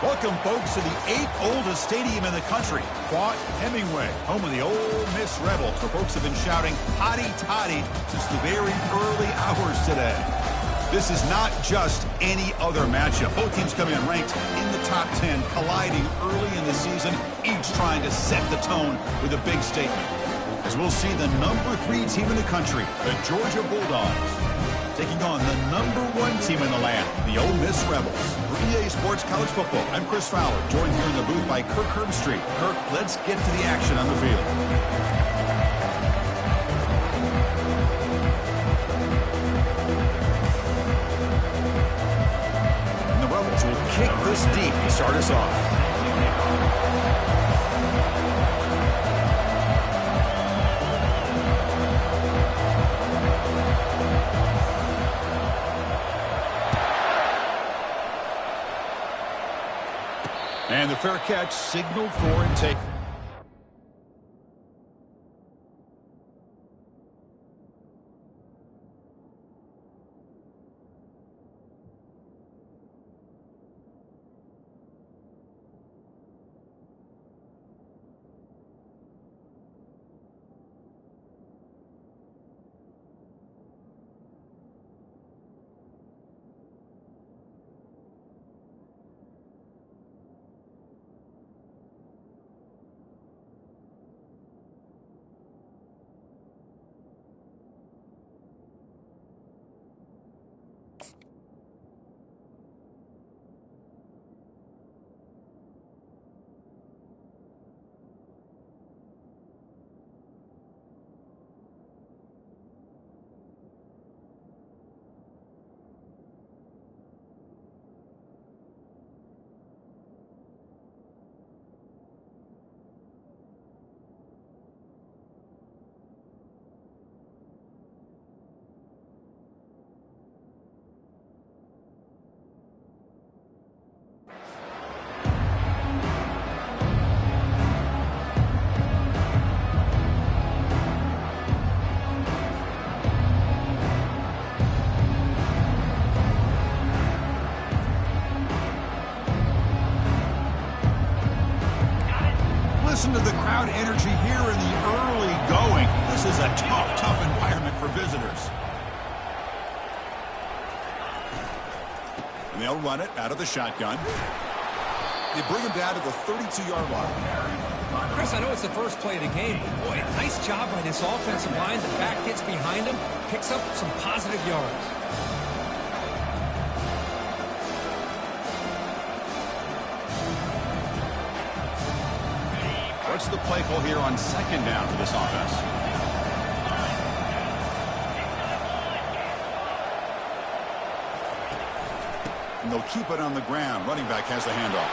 Welcome, folks, to the 8th oldest stadium in the country, Fort Hemingway, home of the Ole Miss Rebels, where folks have been shouting "Hotty Toddy" since the very early hours today. This is not just any other matchup. Both teams come in ranked in the top 10, colliding early in the season, each trying to set the tone with a big statement. As we'll see the number 3 team in the country, the Georgia Bulldogs, taking on the number 1 team in the land, the Ole Miss Rebels. For EA Sports College Football, I'm Chris Fowler, joined here in the booth by Kirk Herbstreit. Kirk, let's get to the action on the field. And the Rebels will kick this deep to start us off. And the fair catch signaled for and taken. Listen to the crowd energy here in the early going. This is a tough environment for visitors. And they'll run it out of the shotgun. They bring him down to the 32-yard line. Chris, I know it's the first play of the game, but boy, nice job by this offensive line. The back gets behind him, picks up some positive yards. What's the play call here on 2nd down for this offense? And they'll keep it on the ground. Running back has the handoff.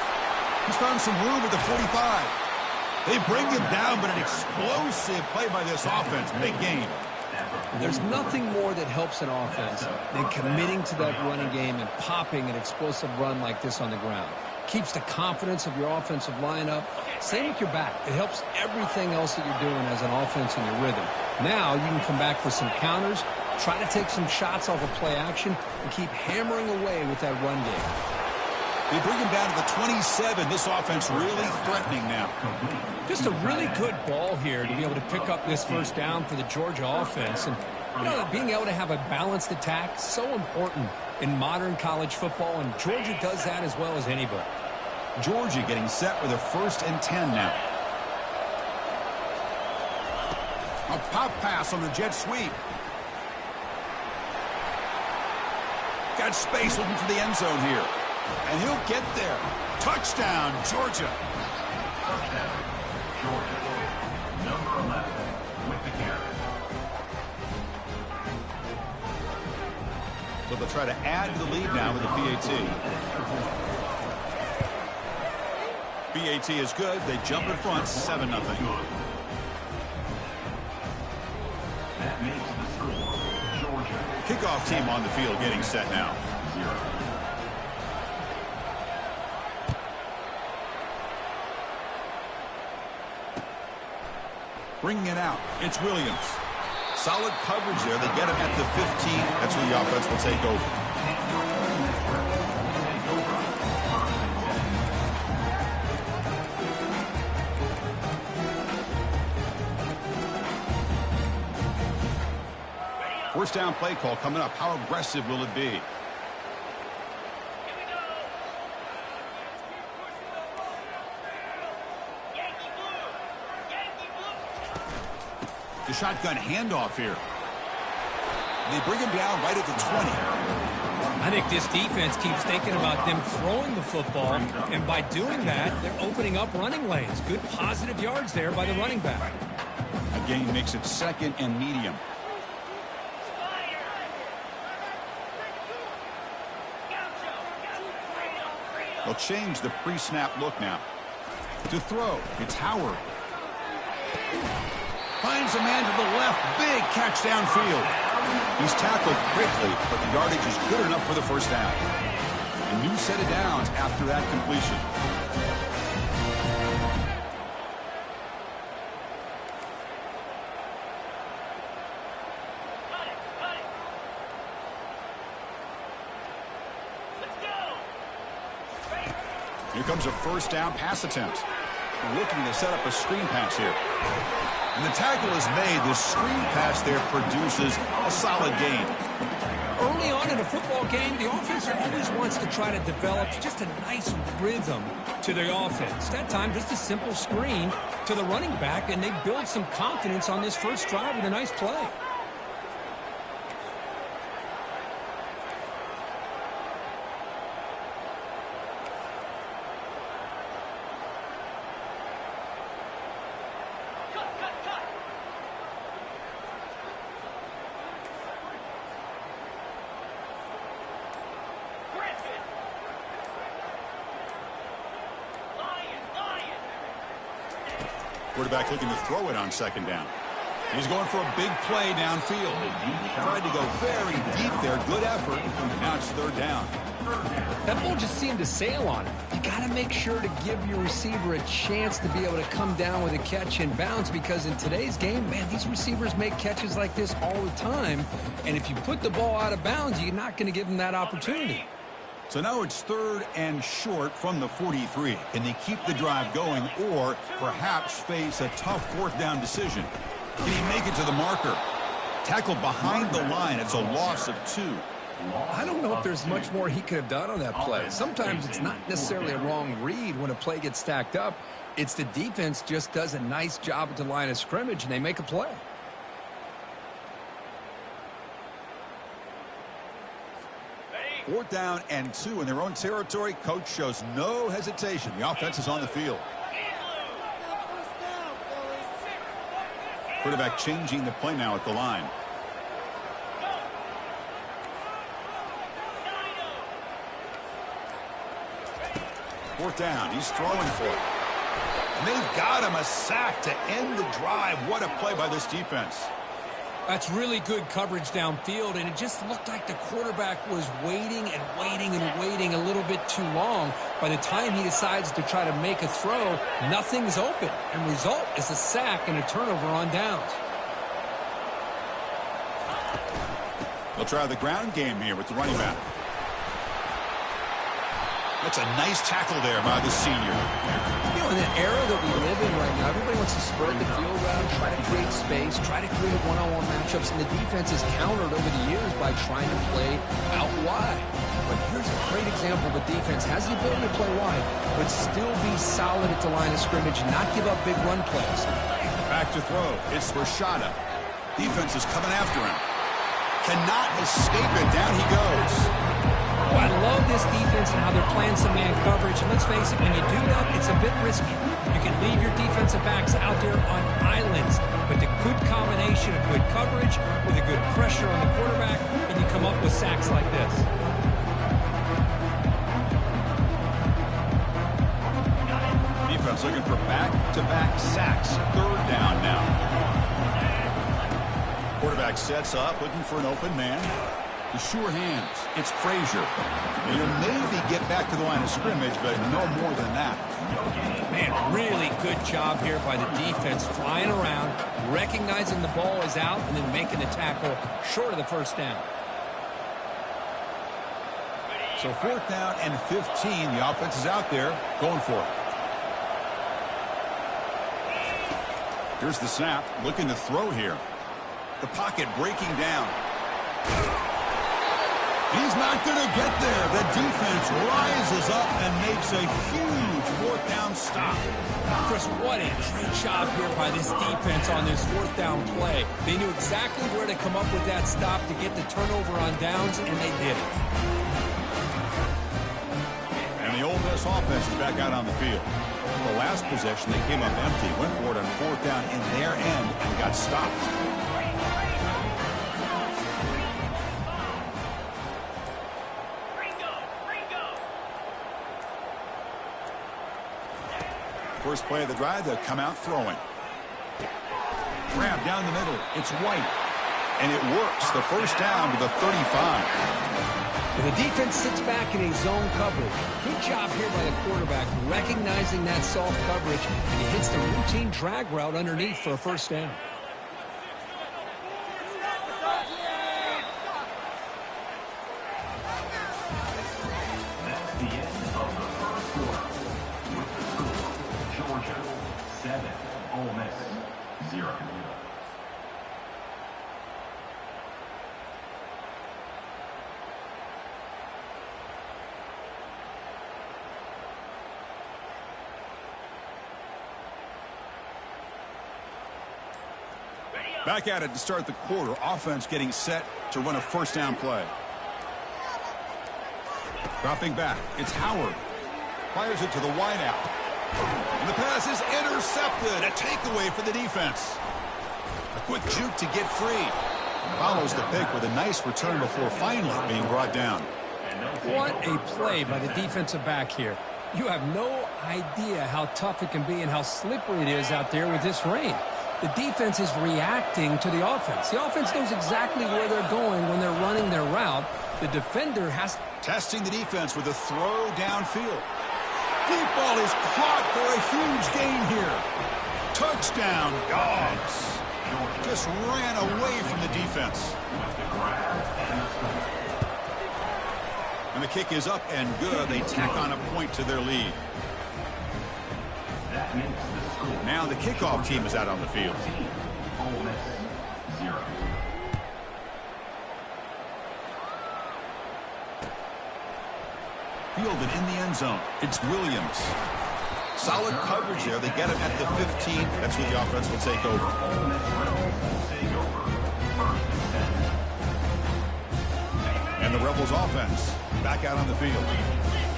He's found some room at the 45. They bring him down, but an explosive play by this offense. Big game. There's nothing more that helps an offense than committing to that running game and popping an explosive run like this on the ground. Keeps the confidence of your offensive lineup. Same with your back. It helps everything else that you're doing as an offense in your rhythm. Now you can come back with some counters, try to take some shots off of play action, and keep hammering away with that run game. They bring him down to the 27. This offense really threatening now. Just a really good ball here to be able to pick up this first down for the Georgia offense. And, you know, being able to have a balanced attack, so important in modern college football, and Georgia does that as well as anybody. Georgia getting set with a 1st and 10 now. A pop pass on the jet sweep. Got space looking for the end zone here. And he'll get there. Touchdown, Georgia. Touchdown, Georgia. Number 11 with the carry. So they'll try to add to the lead now with the PAT. PAT is good. They jump in front, 7-0. That makes the score. Georgia. Kickoff team on the field getting set now. 0. Bringing it out. It's Williams. Solid coverage there. They get him at the 15. That's where the offense will take over. First down play call coming up. How aggressive will it be? The shotgun handoff here. They bring him down right at the 20. I think this defense keeps thinking about them throwing the football, and by doing that, they're opening up running lanes. Good positive yards there by the running back. A gain makes it 2nd and medium. They'll change the pre-snap look now. To throw, it's Howard. Finds a man to the left. Big catch downfield. He's tackled quickly, but the yardage is good enough for the first down. A new set of downs after that completion. Here comes a first down pass attempt. Looking to set up a screen pass here. And the tackle is made. The screen pass there produces a solid gain. Early on in a football game, the offense always wants to try to develop just a nice rhythm to the offense. That time, just a simple screen to the running back, and they build some confidence on this first drive with a nice play. Quarterback looking to throw it on second down. He's going for a big play downfield. Tried to go very deep there. Good effort. Now it's third down. That ball just seemed to sail on it. You got to make sure to give your receiver a chance to be able to come down with a catch in bounds, because in today's game, man, these receivers make catches like this all the time. And if you put the ball out of bounds, you're not going to give them that opportunity. So now it's 3rd and short from the 43. Can they keep the drive going or perhaps face a tough 4th down decision? Can he make it to the marker? Tackled behind the line. It's a loss of 2. I don't know if there's much more he could have done on that play. Sometimes it's not necessarily a wrong read when a play gets stacked up. It's the defense just does a nice job at the line of scrimmage, and they make a play. Fourth down and 2 in their own territory. Coach shows no hesitation. The offense is on the field. Quarterback changing the play now at the line. Fourth down. He's throwing for it. And they've got him a sack to end the drive. What a play by this defense. That's really good coverage downfield, and it just looked like the quarterback was waiting and waiting and waiting a little bit too long. By the time he decides to try to make a throw, nothing's open, and result is a sack and a turnover on downs. They'll try the ground game here with the running back. That's a nice tackle there by the senior. You know, in the era that we live in right now, everybody wants to spread the field around, try to create space, try to create one-on-one matchups, and the defense has countered over the years by trying to play out wide. But here's a great example of a defense has the ability to play wide, but still be solid at the line of scrimmage and not give up big run plays. Back to throw. It's Rashada. Defense is coming after him. Cannot escape it. Down he goes. Well, I love this defense and how they're playing some man coverage. And let's face it, when you do that, it's a bit risky. You can leave your defensive backs out there on islands. But the good combination of good coverage with a good pressure on the quarterback, and you come up with sacks like this. Defense looking for back-to-back sacks. Third down now. Quarterback sets up, looking for an open man. The sure hands. It's Frazier. He'll maybe get back to the line of scrimmage, but no more than that. Man, really good job here by the defense, flying around, recognizing the ball is out, and then making the tackle short of the first down. So fourth down and 15. The offense is out there going for it. Here's the snap. Looking to throw here. The pocket breaking down. He's not going to get there. The defense rises up and makes a huge fourth down stop. Chris, what a great job here by this defense on this fourth down play. They knew exactly where to come up with that stop to get the turnover on downs, and they did it. And the Ole Miss offense is back out on the field. The last possession, they came up empty, went for it on fourth down in their end, and got stopped. First play of the drive, they'll come out throwing. Grab down the middle. It's White. And it works. The first down to the 35. And the defense sits back in a zone coverage. Good job here by the quarterback recognizing that soft coverage, and he hits the routine drag route underneath for a first down. That's the end of the first quarter. With the score, Georgia 7, Ole Miss 0. Back at it to start the quarter. Offense getting set to run a first down play. Dropping back. It's Howard. Fires it to the wideout. And the pass is intercepted. A takeaway for the defense. A quick juke to get free. Follows the pick with a nice return before finally being brought down. What a play by the defensive back here. You have no idea how tough it can be and how slippery it is out there with this rain. The defense is reacting to the offense. The offense knows exactly where they're going when they're running their route. The defender has... Testing the defense with a throw downfield. Deep ball is caught for a huge gain here. Touchdown, Dawgs. Just ran away from the defense. And the kick is up and good. They tack on a point to their lead. That makes the score. Now the kickoff team is out on the field. Ole Miss 0. Fielded in the end zone. It's Williams. Solid coverage there. They get him at the 15. That's where the offense will take over. Ole Miss Rebels take over. First and 10. And the Rebels offense back out on the field.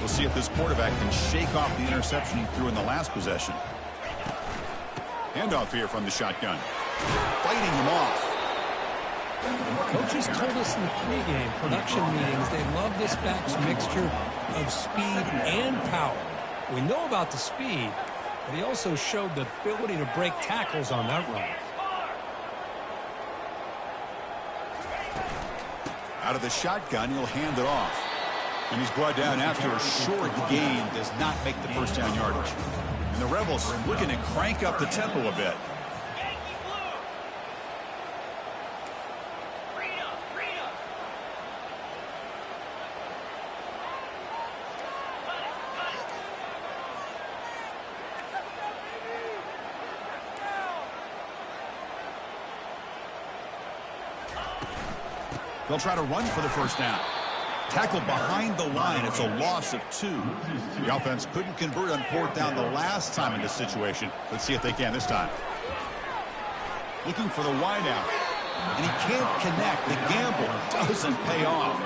We'll see if this quarterback can shake off the interception he threw in the last possession. Handoff here from the shotgun. Fighting him off. Coaches told us in the pregame production meetings they love this back's mixture of speed and power. We know about the speed, but he also showed the ability to break tackles on that run. Out of the shotgun, he'll hand it off. And he's brought down after a short gain does not make the first down yardage. And the Rebels looking to crank up the tempo a bit. They'll try to run for the first down. Tackled behind the line. It's a loss of 2. The offense couldn't convert on fourth down the last time in this situation. Let's see if they can this time. Looking for the wideout. And he can't connect. The gamble doesn't pay off.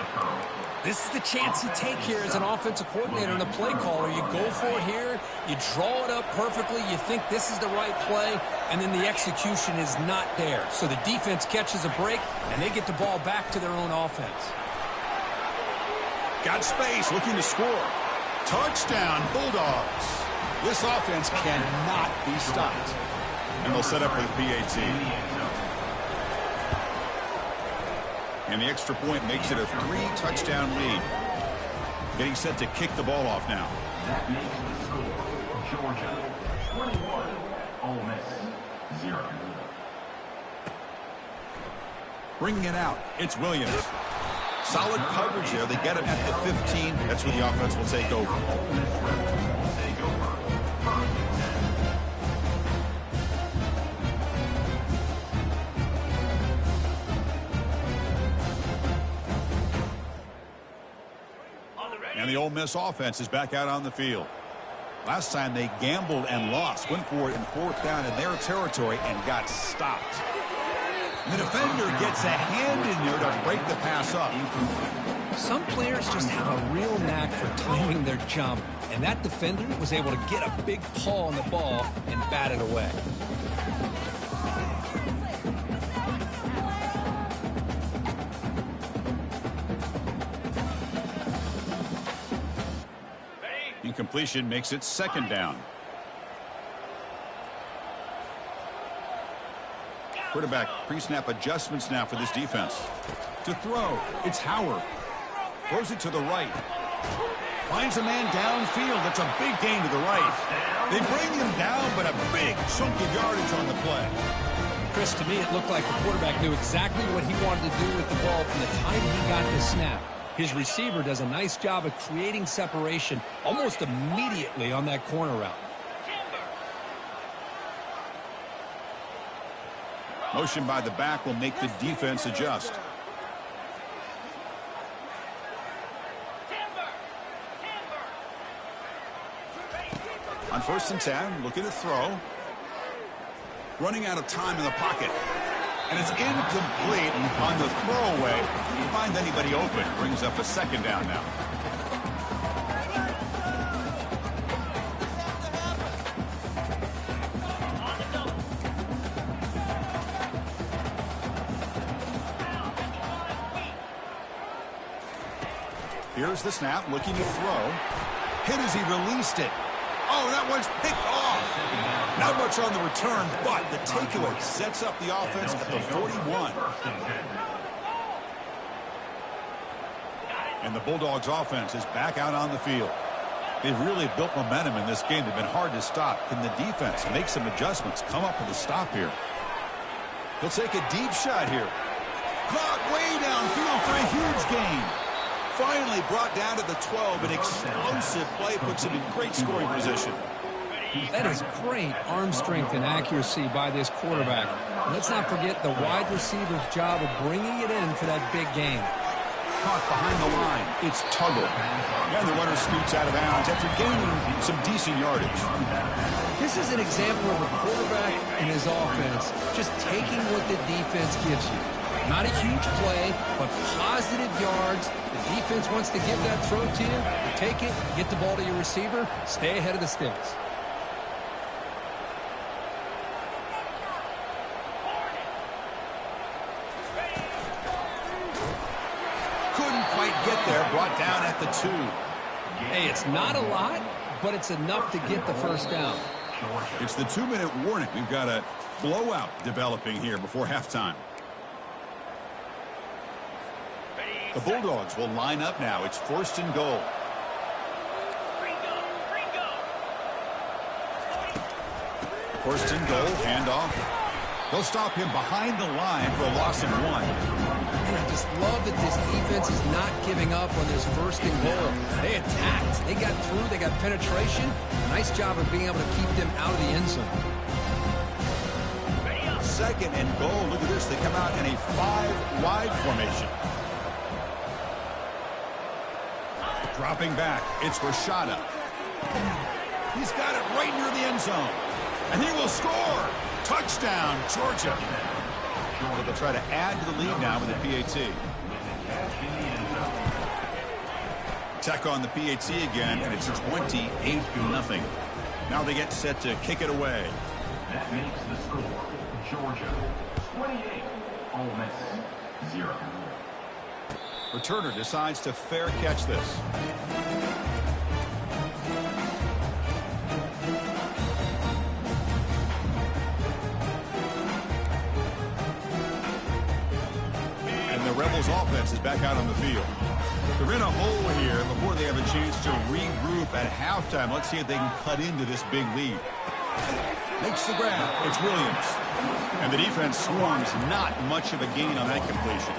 This is the chance you take here as an offensive coordinator and a play caller. You go for it here, you draw it up perfectly, you think this is the right play, and then the execution is not there. So the defense catches a break, and they get the ball back to their own offense. Got space, looking to score. Touchdown, Bulldogs. This offense cannot be stopped. And they'll set up with PAT. And the extra point makes it a 3-touchdown lead. Getting set to kick the ball off now. That makes the score Georgia 21, Ole Miss 0. Bringing it out, it's Williams. Solid coverage there. They get him at the 15. That's where the offense will take over. Ole Miss Rebels take over. First and 10. Ole Miss offense is back out on the field. Last time they gambled and lost. Went for it in 4th down in their territory and got stopped. The defender gets a hand in there to break the pass up. Some players just have a real knack for timing their jump, and that defender was able to get a big paw on the ball and bat it away. Incompletion makes it 2nd down. Quarterback pre-snap adjustments now for this defense. To throw, it's Howard. Throws it to the right. Finds a man downfield. That's a big gain to the right. They bring him down, but a big chunk of yardage on the play. Chris, to me, it looked like the quarterback knew exactly what he wanted to do with the ball from the time he got the snap. His receiver does a nice job of creating separation almost immediately on that corner route. Motion by the back will make the defense adjust. On 1st and 10, looking to throw. Running out of time in the pocket. And it's incomplete on the throwaway. He finds anybody open. Brings up a 2nd down now. Here's the snap, looking to throw. Hit as he released it. Oh, that one's picked off. Not much on the return, but the takeaway sets up the offense at the 41. And the Bulldogs offense is back out on the field. They've really built momentum in this game. They've been hard to stop. Can the defense make some adjustments, come up with a stop here? He'll take a deep shot here. Caught way downfield for a huge gain. Finally brought down to the 12. An explosive play puts him in great scoring position. That is great arm strength and accuracy by this quarterback. And let's not forget the wide receiver's job of bringing it in for that big gain. Caught behind the line. It's Tuggle. And the runner scoots out of bounds after gaining some decent yardage. This is an example of a quarterback and his offense just taking what the defense gives you. Not a huge play, but positive yards. The defense wants to give that throw to you. You take it, get the ball to your receiver, stay ahead of the sticks. Couldn't quite get there, brought down at the 2. Hey, it's not a lot, but it's enough to get the 1st down. It's the 2-minute warning. We've got a blowout developing here before halftime. The Bulldogs will line up now. It's 1st and goal. First and goal, handoff. They'll stop him behind the line for a loss of 1. And I just love that this defense is not giving up on this 1st and goal. They attacked. They got through. They got penetration. Nice job of being able to keep them out of the end zone. 2nd and goal. Look at this. They come out in a 5-wide formation. Dropping back, it's Rashada. He's got it right near the end zone. And he will score. Touchdown, Georgia. So they'll try to add to the lead now with the PAT. Tech on the PAT again, and it's 28-0. Now they get set to kick it away. That makes the score Georgia 28, Ole Miss 0. Returner decides to fair catch this. And the Rebels offense is back out on the field. They're in a hole here before they have a chance to regroup at halftime. Let's see if they can cut into this big lead. Makes the grab. It's Williams. And the defense swarms. Not much of a gain on that completion.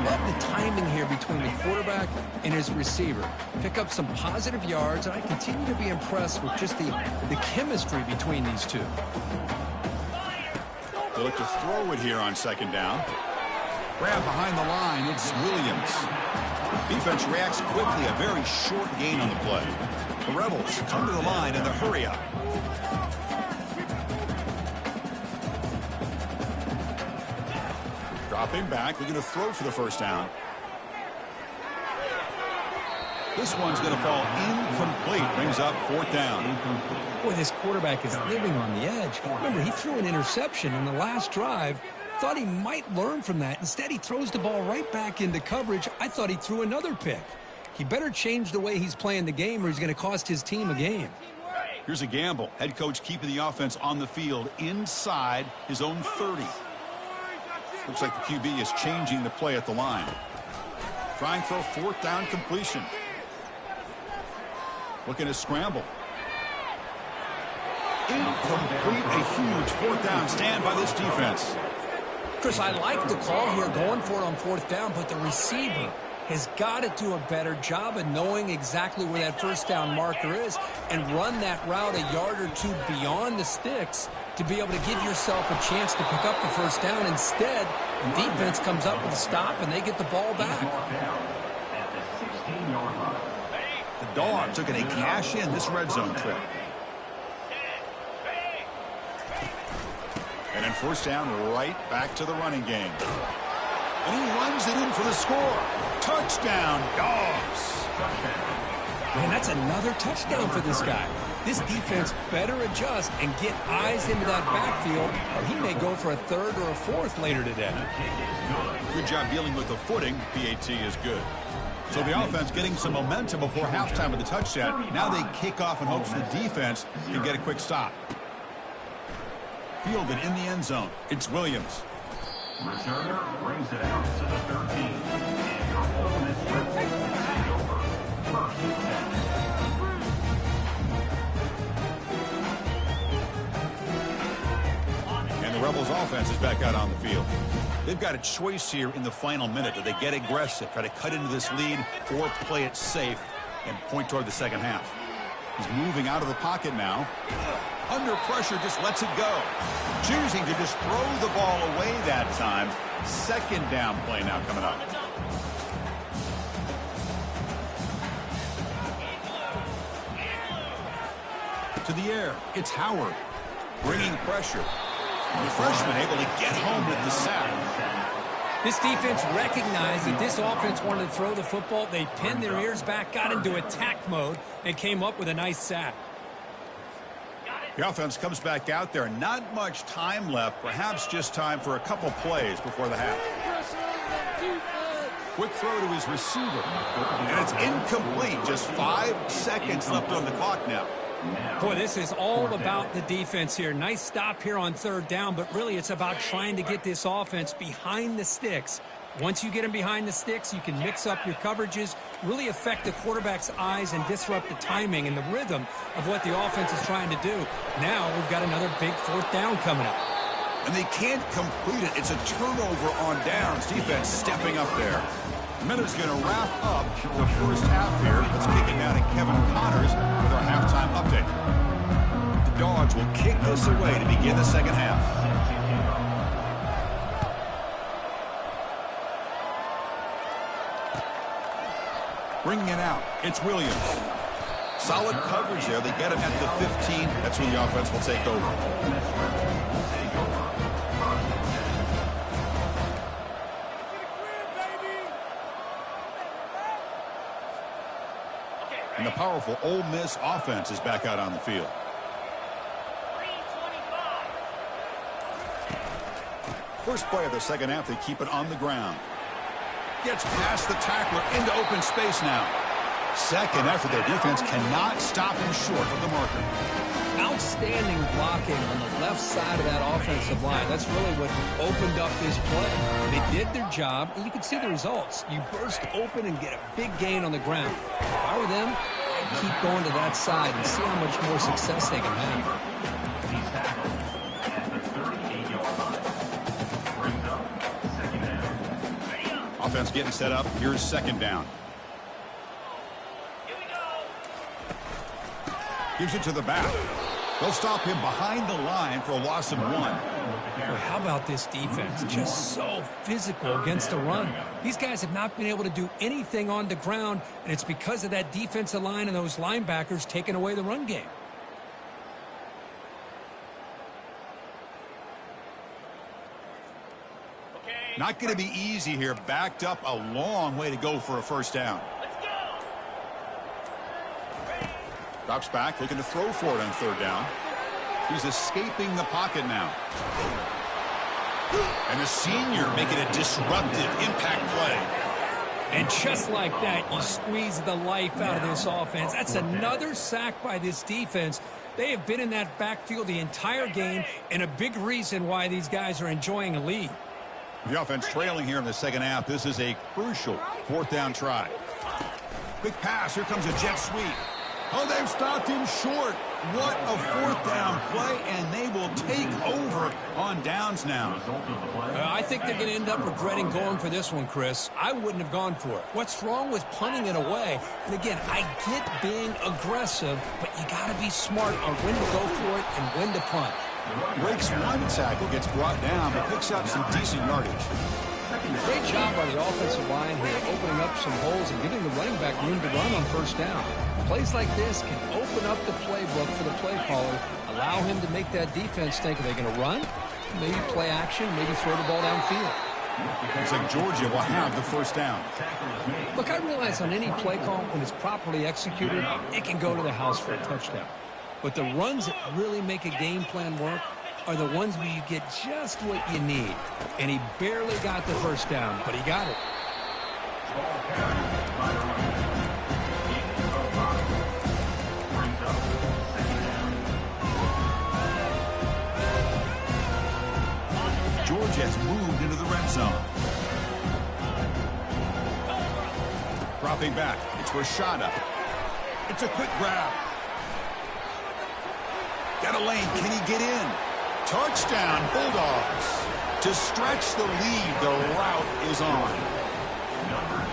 Love the timing here between the quarterback and his receiver. Pick up some positive yards, and I continue to be impressed with just the chemistry between these two. They look to throw it here on 2nd down. Grab behind the line. It's Williams. Defense reacts quickly, a very short gain on the play. The Rebels come to the line in the hurry-up. Dropping back, they're going to throw for the first down. This one's going to fall incomplete. Brings up fourth down. Boy, this quarterback is living on the edge. Remember, he threw an interception in the last drive. Thought he might learn from that. Instead, he throws the ball right back into coverage. I thought he threw another pick. He better change the way he's playing the game or he's going to cost his team a game. Here's a gamble. Head coach keeping the offense on the field inside his own 30. Looks like the QB is changing the play at the line. Trying for a fourth down completion. Looking to scramble. Incomplete, a huge fourth down stand by this defense. Chris, I like the call here going for it on fourth down, but the receiver has got to do a better job of knowing exactly where that first down marker is and run that route a yard or two beyond the sticks to be able to give yourself a chance to pick up the first down. Instead, the defense comes up with a stop and they get the ball back. The Dawgs took it a cash in this red zone trip. And then first down, right back to the running game. And he runs it in for the score. Touchdown, Dawgs. Man, that's another touchdown for this guy. This defense better adjust and get eyes into that backfield, or he may go for a third or a fourth later today. Good job dealing with the footing. PAT is good. So the offense getting some momentum before halftime with the touchdown. Now they kick off in hopes the defense can get a quick stop. Fielded in the end zone. It's Williams. Returner brings it out to the 13. And your opponent's take over. First and 10. And the Rebels offense is back out on the field. They've got a choice here in the final minute. Do they get aggressive, try to cut into this lead, or play it safe and point toward the second half? He's moving out of the pocket now. Under pressure, just lets it go. Choosing to just throw the ball away that time. Second down play now coming up. To the air, it's Howard. Bringing pressure. The freshman able to get home with the sack. This defense recognized that this offense wanted to throw the football. They pinned their ears back, got into attack mode, and came up with a nice sack. The offense comes back out there. Not much time left. Perhaps just time for a couple plays before the half. Quick throw to his receiver. And it's incomplete. Just 5 seconds left on the clock now. Boy, this is all about the defense here. Nice stop here on third down, but really it's about trying to get this offense behind the sticks. Once you get them behind the sticks, you can mix up your coverages, really affect the quarterback's eyes and disrupt the timing and the rhythm of what the offense is trying to do. Now we've got another big fourth down coming up. And they can't complete it. It's a turnover on downs. Defense stepping up there. Miller's going to wrap up the first half here. Let's kick it down to Kevin Connors with our halftime update. The Dawgs will kick this away to begin the second half. Bringing it out, it's Williams. Solid coverage there. They get him at the 15. That's when the offense will take over. And the powerful Ole Miss offense is back out on the field. First play of the second half, they keep it on the ground. Gets past the tackler into open space now. Second effort, their defense cannot stop him short of the marker. Outstanding blocking on the left side of that offensive line. That's really what opened up this play. They did their job, and you can see the results. You burst open and get a big gain on the ground. If I were them, I'd keep going to that side and see how much more success they can have. He's tackled at the 38-yard line. Brings up second down. Offense getting set up. Here's second down. Gives it to the back. They'll stop him behind the line for a loss of 1. Boy, how about this defense? Just so physical against the run. These guys have not been able to do anything on the ground, and it's because of that defensive line and those linebackers taking away the run game. Not going to be easy here. Backed up a long way to go for a first down. Drops back, looking to throw for it on third down. He's escaping the pocket now. And the senior making a disruptive impact play. And just like that, you squeeze the life out of this offense. That's another sack by this defense. They have been in that backfield the entire game, and a big reason why these guys are enjoying a lead. The offense trailing here in the second half. This is a crucial fourth down try. Quick pass. Here comes a jet sweep. Oh, they've stopped him short. What a fourth down play, and they will take over on downs now. I think they're going to end up regretting going for this one, Chris. I wouldn't have gone for it. What's wrong with punting it away? And again, I get being aggressive, but you got to be smart on when to go for it and when to punt. Breaks one tackle, gets brought down, but picks up some decent yardage. Great job by the offensive line here, opening up some holes and giving the running back room to run on first down. Plays like this can open up the playbook for the play caller, allow him to make that defense think, are they going to run? Maybe play action, maybe throw the ball downfield. Looks like Georgia will have the first down. Look, I realize on any play call, when it's properly executed, it can go to the house for a touchdown. But the runs that really make a game plan work are the ones where you get just what you need. And he barely got the first down, but he got it. Georgia has moved into the red zone. Dropping back. It's Rashada. It's a quick grab. Got a lane. Can he get in? Touchdown, Bulldogs. To stretch the lead, the route is on.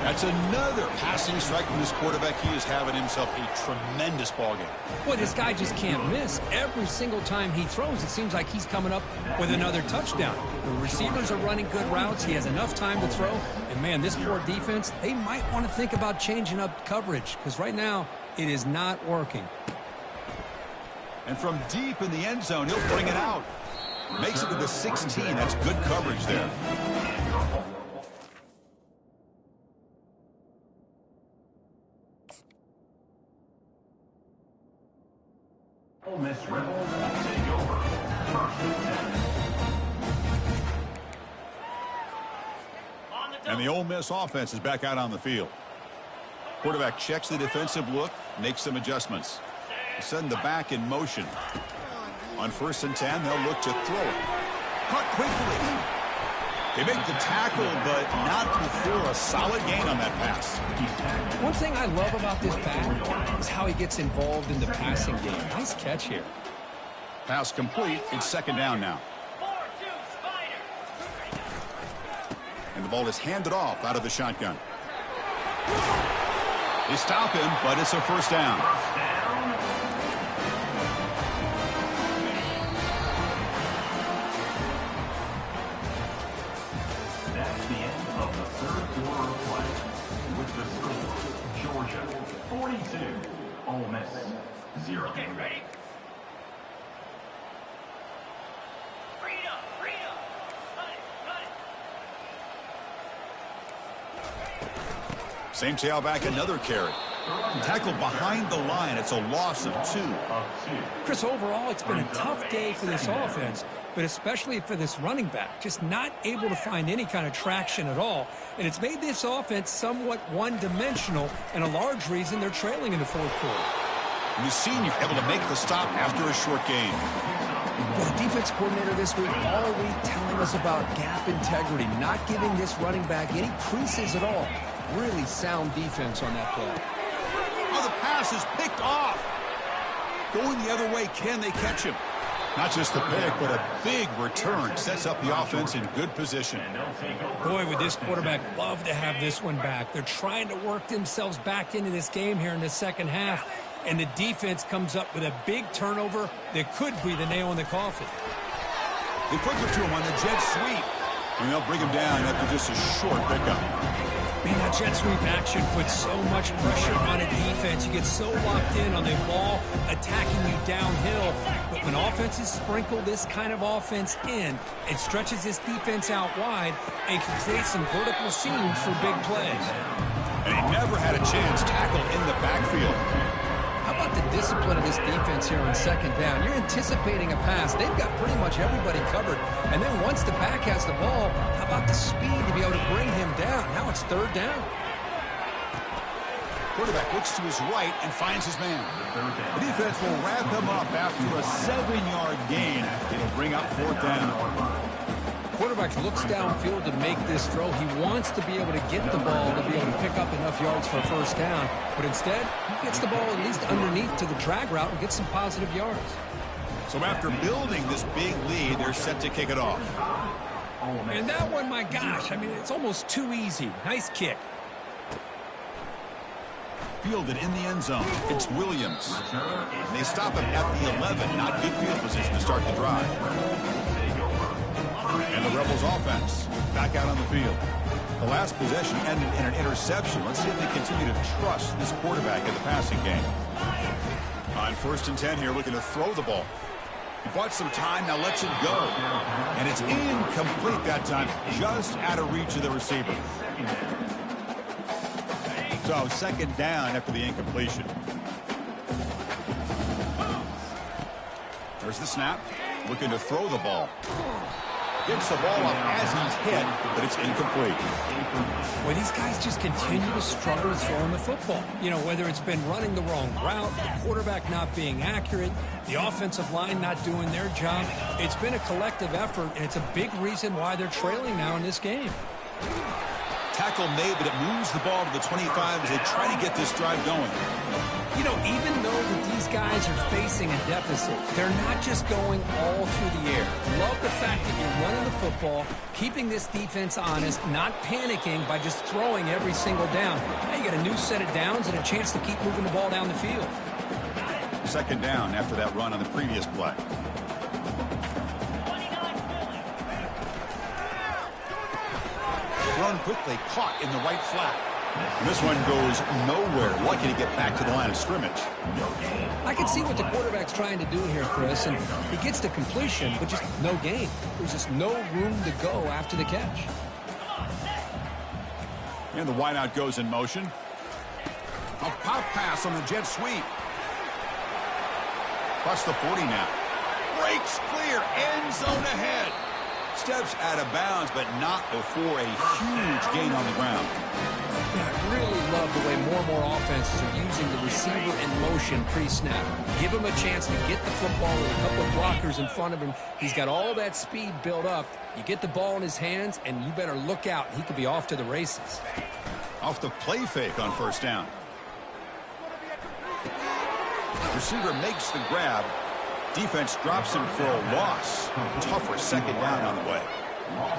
That's another passing strike from this quarterback. He is having himself a tremendous ballgame. Boy, this guy just can't miss. Every single time he throws, it seems like he's coming up with another touchdown. The receivers are running good routes. He has enough time to throw. And, man, this poor defense, they might want to think about changing up coverage because right now it is not working. And from deep in the end zone, he'll bring it out. Makes it to the 16. That's good coverage there. Ole Miss Rebels take over. First and 10. And the Ole Miss offense is back out on the field. Quarterback checks the defensive look, makes some adjustments. Send the back in motion. On first and 10, they'll look to throw it. Caught quickly. They make the tackle, but not before a solid gain on that pass. One thing I love about this back is how he gets involved in the passing game. Nice catch here. Pass complete. It's second down now. And the ball is handed off out of the shotgun. They stop him, but it's a first down. That's the end of the third quarter of play. With the score, Georgia 42, Ole Miss 0. Okay, ready? Same tailback, another carry. Tackled behind the line. It's a loss of 2. Chris, overall, it's been a tough day for this offense, but especially for this running back. Just not able to find any kind of traction at all. And it's made this offense somewhat one-dimensional, and a large reason they're trailing in the fourth quarter. And the senior able to make the stop after a short gain. Well, the defense coordinator this week all week telling us about gap integrity, not giving this running back any creases at all. Really sound defense on that play. Oh, the pass is picked off. Going the other way, can they catch him? Not just the pick, but a big return. Sets up the offense in good position. Boy, would this quarterback love to have this one back. They're trying to work themselves back into this game here in the second half. and the defense comes up with a big turnover that could be the nail in the coffin. They flip it to him on the jet sweep, and they'll bring him down after just a short pickup. Man, that jet sweep action puts so much pressure on a defense. You get so locked in on the ball attacking you downhill. But when offenses sprinkle this kind of offense in, it stretches this defense out wide and can create some vertical seams for big plays. And he never had a chance tackled in the backfield. How about the discipline of this defense here on second down? You're anticipating a pass. They've got pretty much everybody covered. And then once the back has the ball, how about the speed to be able to bring him down? Now it's third down. Quarterback looks to his right and finds his man. The defense will wrap him up after a 7-yard gain. It'll bring up fourth down. Quarterback looks downfield to make this throw. He wants to be able to get the ball to be able to pick up enough yards for a first down. But instead, he gets the ball at least underneath to the drag route and gets some positive yards. So after building this big lead, they're set to kick it off. And that one, my gosh, I mean, it's almost too easy. Nice kick. Fielded in the end zone. It's Williams. And they stop him at the 11. Not good field position to start the drive. And the Rebels offense back out on the field. The last possession ended in an interception. Let's see if they continue to trust this quarterback in the passing game. On 1st and 10 here, looking to throw the ball. He bought some time, now lets it go. And it's incomplete that time, just out of reach of the receiver. So second down after the incompletion. There's the snap. Looking to throw the ball. Gets the ball up as he's hit, but it's incomplete. Well, these guys just continue to struggle throwing the football. You know, whether it's been running the wrong route, the quarterback not being accurate, the offensive line not doing their job. It's been a collective effort, and it's a big reason why they're trailing now in this game. Tackle made, but it moves the ball to the 25 as they try to get this drive going. You know, even though that these guys are facing a deficit, they're not just going all through the air. Love the fact that you're running the football, keeping this defense honest, not panicking by just throwing every single down. Now you got a new set of downs and a chance to keep moving the ball down the field. Second down after that run on the previous play. Run quickly, caught in the right flat. And this one goes nowhere. Lucky to get back to the line of scrimmage. I can see what the quarterback's trying to do here, Chris, and he gets the completion, but just no gain. There's just no room to go after the catch. And the wideout goes in motion. A pop pass on the jet sweep. Across the 40 now. Breaks clear, end zone ahead. Steps out of bounds, but not before a huge gain on the ground. Yeah, I really love the way more and more offenses are using the receiver in motion pre-snap. Give him a chance to get the football with a couple of blockers in front of him. He's got all that speed built up. You get the ball in his hands, and you better look out. He could be off to the races. Off the play fake on first down. Receiver makes the grab. Defense drops him for a loss. Tougher second down on the way.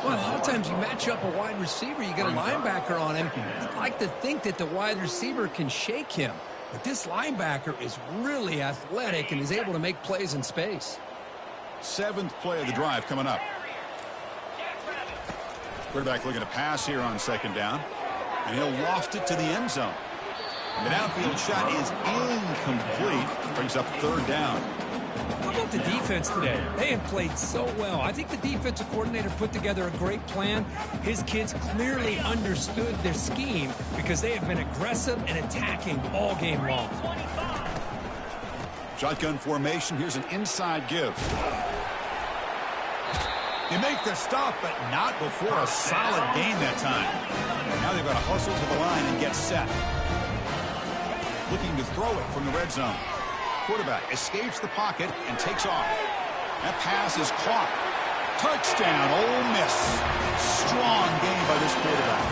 Well, a lot of times you match up a wide receiver, you get a linebacker on him. You'd like to think that the wide receiver can shake him. But this linebacker is really athletic and is able to make plays in space. 7th play of the drive coming up. Quarterback looking to pass here on second down. And he'll loft it to the end zone. The downfield shot is incomplete. Brings up third down. How about the defense today? They have played so well. I think the defensive coordinator put together a great plan. His kids clearly understood their scheme because they have been aggressive and attacking all game long. Shotgun formation. Here's an inside give. They make the stop, but not before a solid gain that time. Now they've got to hustle to the line and get set. Looking to throw it from the red zone. Quarterback escapes the pocket and takes off. That pass is caught. Touchdown, Ole Miss. Strong game by this quarterback.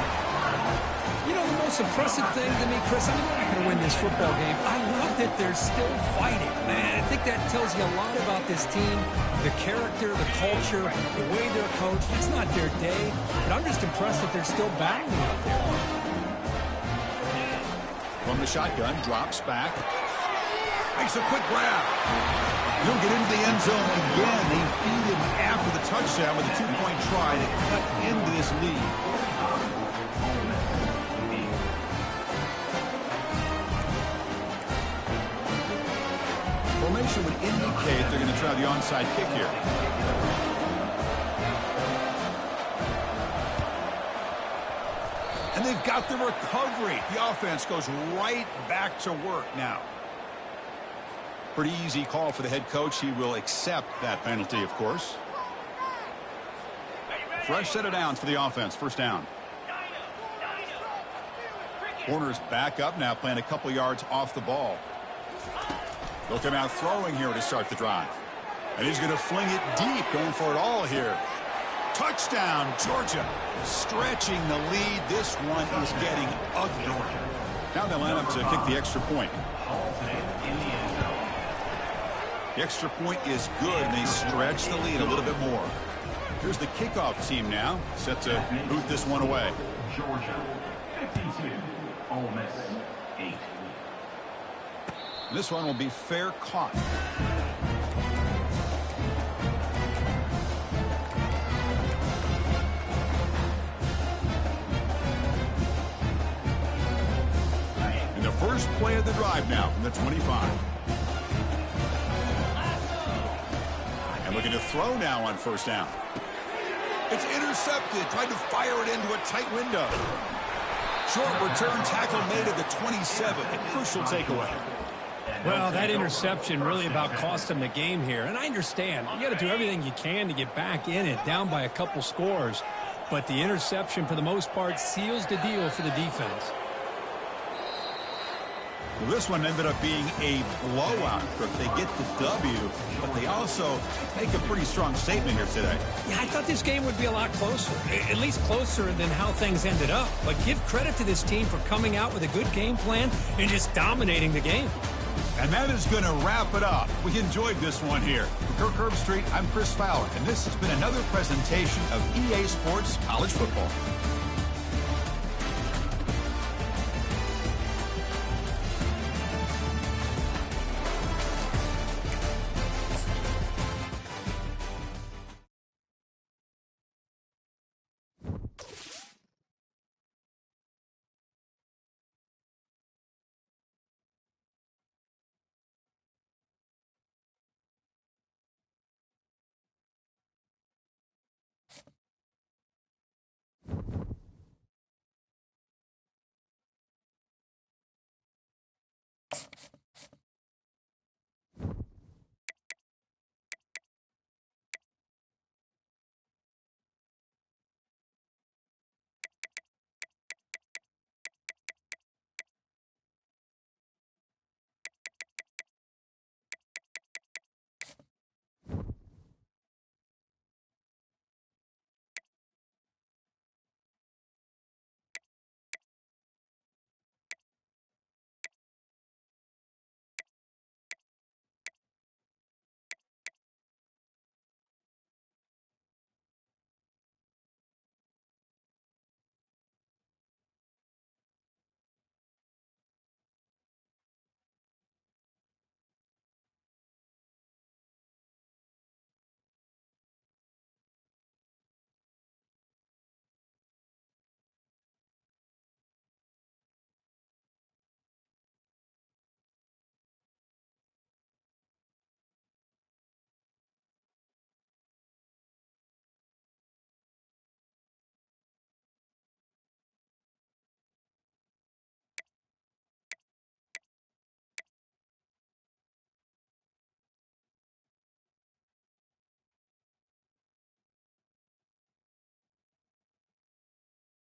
You know, the most impressive thing to me, Chris, I mean, they're not going to win this football game. I love that they're still fighting, man. I think that tells you a lot about this team, the character, the culture, the way they're coached. It's not their day, but I'm just impressed that they're still battling out there. From the shotgun, drops back. Makes a quick grab. He'll get into the end zone again. They beat him after the touchdown with a 2-point try to cut into this lead. Formation would indicate they're going to try the onside kick here. And they've got the recovery. The offense goes right back to work now. Pretty easy call for the head coach. He will accept that penalty, of course. Fresh set of downs for the offense. First down. Corner's back up now, playing a couple yards off the ball. They'll come out throwing here to start the drive. And he's going to fling it deep, going for it all here. Touchdown, Georgia. Stretching the lead. This one is getting ugly. Now they line up to kick the extra point. The extra point is good, and they stretch the lead a little bit more. Here's the kickoff team now, set to boot this one away. Georgia 52, Ole Miss 8. This one will be fair caught. And the first play of the drive now from the 25. And looking to throw now on first down. It's intercepted. Tried to fire it into a tight window. Short return tackle made at the 27. A crucial takeaway. Well, that interception really about cost them the game here. And I understand. You got to do everything you can to get back in it, down by a couple scores. But the interception, for the most part, seals the deal for the defense. Well, this one ended up being a blowout. They get the W, but they also make a pretty strong statement here today. Yeah, I thought this game would be a lot closer, at least closer than how things ended up. But give credit to this team for coming out with a good game plan and just dominating the game. And that is going to wrap it up. We enjoyed this one here. For Kirk Herbstreit, I'm Chris Fowler, and this has been another presentation of EA Sports College Football.